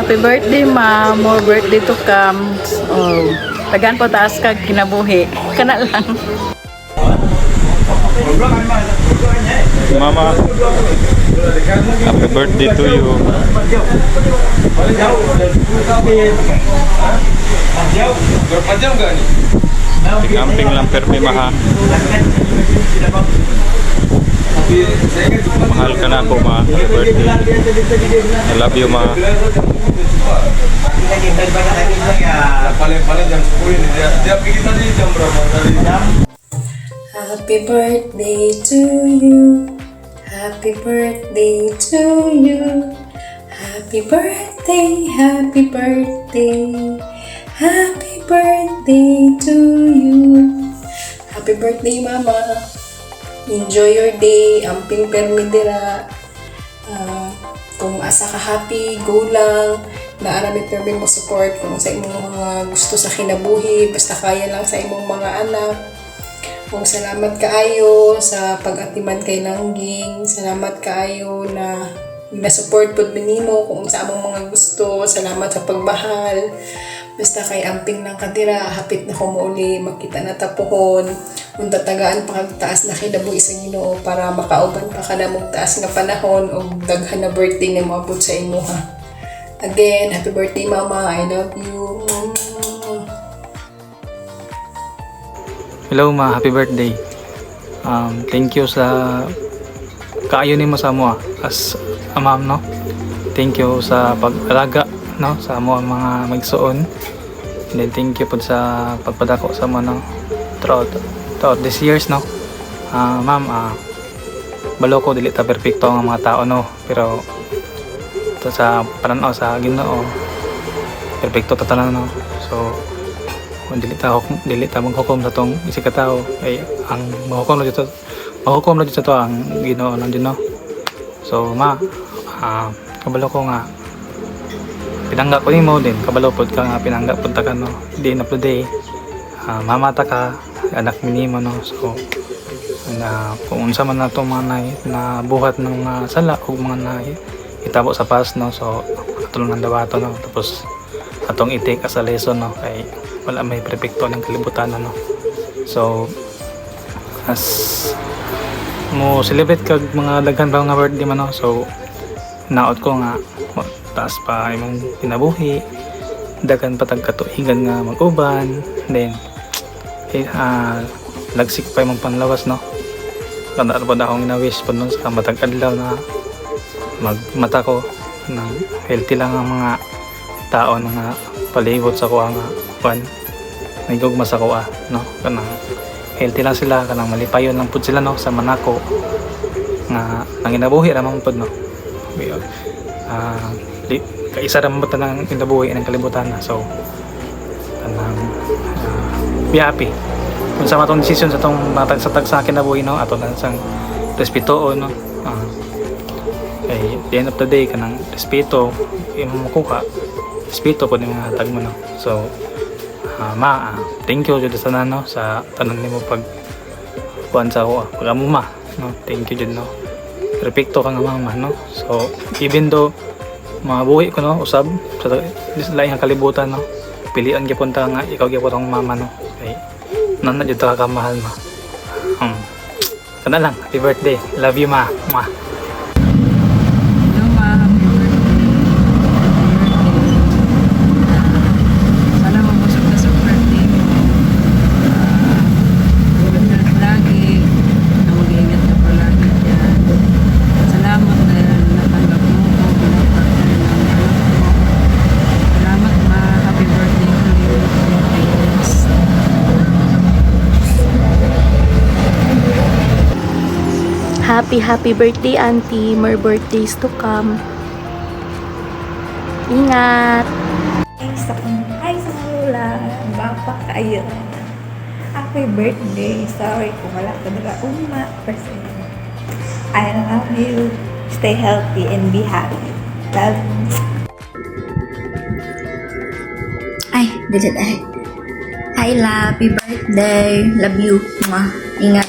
Happy birthday, ma. More birthday to come. Oh, tagan po taas kag kinabuhi. Kana lang. Mama, happy birthday to you. Camping lang permi maha. Mahal ka na ako, ma. Happy birthday. I love you, ma. Happy birthday to you. Happy birthday to you. Happy birthday, happy birthday. Happy birthday to you. Happy birthday, Mama. Enjoy your day. Amping permi dira. Kung asa ka happy, go lang. Naarami permi mo support kung sa imong mga gusto sa kinabuhi. Basta kaya lang sa imong mga anak. Kung salamat kaayo sa pag-atiman kay Langging. Salamat kaayo na na-support po minimo kung sa among mga gusto. Salamat sa pagmahal. Basta kay amping ng kadira, hapit na ko uli, makita na tapuhon. Kung tatagaan pa kagtaas na kinabuhi sa Ginoo para makauban pa ka na mong taas nga panahon o daghan na birthday na maabot sa imo ha. Again, happy birthday, Mama. I love you. Hello, ma. Happy birthday. Thank you sa kaayo nimo sa mo as a mom, no? Thank you sa pag-alaga, no, sa mo mga magsuon. And then thank you po sa pagpadako sa mo, no, throughout this years, no. Ma'am, balo ko dili ta perfecto ang mga tao, no, pero to sa pananaw sa Ginoo perfecto ta tanan, no. So kung dili ta maghukom sa tong isig ka tao ay ang mahukom na dito to ang Ginoo nandiyan, no. So ma, kabalo ko nga pinangga ko nimo din, kabalo pod ka nga pinangga pod ta ka, no, day na po day. Mamata ka anak nimo, no. So kung unsa man nato mga na buhat ng mga sala ug mga na itabo sa past, no. So atong nang dawato, no, tapos atong i-take as a lesson, no, kay wala may perfecto ng kalibutan, no. So as mo celebrate kag mga daghan pa nga birthday man, no. So naot ko nga taas pa imong kinabuhi, daghan pa tag katuigan nga mag-uban, then lagsik pa imong panlawas, no. Kana ba akong na-wish po nun sa matag adlaw na magmata ko ng healthy lang ang mga tao na nga palibot sa kuha nga pan nagugma sa kuha, no. Kanang healthy lang sila, kanang malipayon lang pud sila, no, sa manako nga nanginabuhi ramang pud, no. Kaisa ra man ng kinabuhi ng kalibutan na. So kanang be happy kung sa matong decision sa tong sa tagsa kinabuhi, no, ato lang sang respeto, no. Kay the end of the day kanang respeto imong makuha, respeto po ng mga hatag mo, no. So thank you jud sa tanan, no, sa tanan nimo pag kuan sa ako pag amo, ma, no. Thank you jud, no. Perfecto ka nga mama, no. So even though mabuhi ko, no, usab sa lain nga kalibutan, no, pilian gyapon ta nga ikaw gyapon ang mama, no. Kay nana jud ta ka mahal, ma. Kana lang, happy birthday, love you, ma. Hello, ma. Happy birthday. Sana mabusog na sa birthday mo. Ganda lagi. Na mag-iingat ka pa lagi dyan. Salamat dahil natanggap mo ko bilang partner ng anak mo. Salamat, ma. Happy birthday to you. Yes. Happy birthday, Auntie. More birthdays to come. Ingat! Hi sa mula, bapa kayo. Happy birthday. Sorry kung wala ka daga uma. I love you. Stay healthy and be happy. Love you. Ay, dili ay. Hi, happy birthday. Love you. Ingat.